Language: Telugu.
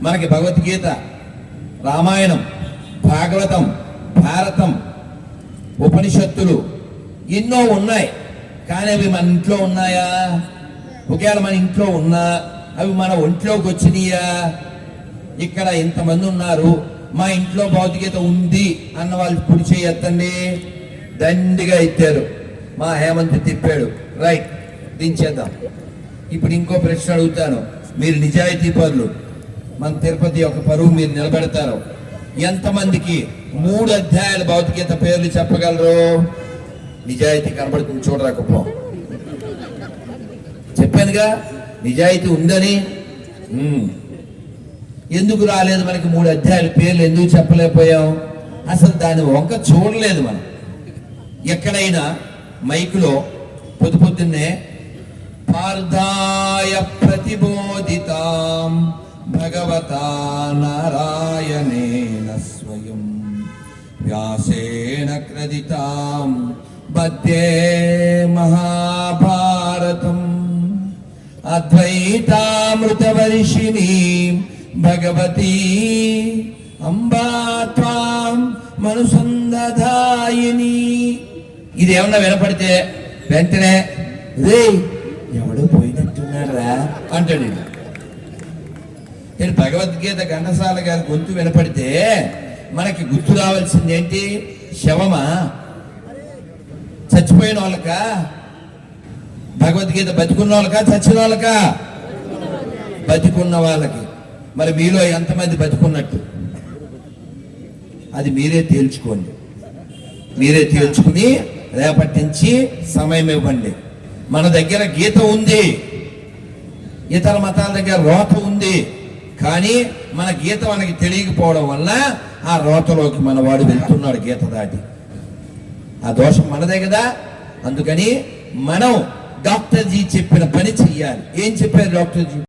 మనకి భగవద్గీత, రామాయణం, భాగవతం, భారతం, ఉపనిషత్తులు ఎన్నో ఉన్నాయి. కానీ అవి మన ఇంట్లో ఉన్నాయా? ఒకవేళ మన ఇంట్లో ఉన్నా అవి మన ఒంట్లోకి వచ్చినాయా? ఇక్కడ ఇంతమంది ఉన్నారు, మా ఇంట్లో భౌతికత ఉంది అన్న వాళ్ళు కుడి చేయి ఎత్తండి. దండిగా ఎత్తారు. మా హేమంత్ తిప్పాడు. రైట్, దించేద్దాం. ఇప్పుడు ఇంకో ప్రశ్న అడుగుతాను. మీరు నిజాయితీ పరులు, మన తిరుపతి ఒక పరువు మీరు నిలబెడతారు. ఎంతమందికి 3 అధ్యాయాల భౌతికత పేర్లు చెప్పగలరు? నిజాయితీ కనబడుతుంది, చూడరాకపో. చెప్పానుగా నిజాయితీ ఉందని. ఎందుకు రాలేదు మనకి 3 అధ్యాయాల పేర్లు? ఎందుకు చెప్పలేకపోయాం? అసలు దాని వంక చూడలేదు మనం. ఎక్కడైనా మైకులో పొద్దున్నే పార్థాయ ప్రతిబోధితాం భగవతా నారాయణేన స్వయం వ్యాసేన క్రదితాం మధ్యే మహాభారతం అద్వైతామృతవర్షిణి భగవతి అంబా త్వాం మనుసంధాయిని. ఇది ఏమన్నా వినపడితే వెంటనే రే ఎవడో పోయినట్టున్నారా అంటాడు. నేను భగవద్గీత ఘంటసాల గారి గొంతు వినపడితే మనకి గుర్తు రావాల్సింది ఏంటి? శవమా? చచ్చిపోయిన వాళ్ళకా? భగవద్గీత బతికున్న వాళ్ళకా చచ్చిన వాళ్ళకా? బతికున్న వాళ్ళకి. మరి మీలో ఎంతమంది బతికున్నట్టు? అది మీరే తేల్చుకోండి. మీరే తేల్చుకుని రేపటి నుంచి సమయం ఇవ్వండి. మన దగ్గర గీత ఉంది, ఇతర మతాల దగ్గర రోత ఉంది. కానీ మన గీత మనకి తెలియకపోవడం వల్ల ఆ రోతలోకి మన వాడు వెళ్తున్నాడు గీత దాటి. ఆ దోషం మనదే కదా. అందుకని మనం డాక్టర్ జీ చెప్పిన పని చెయ్యాలి. ఏం చెప్పారు డాక్టర్ జీ?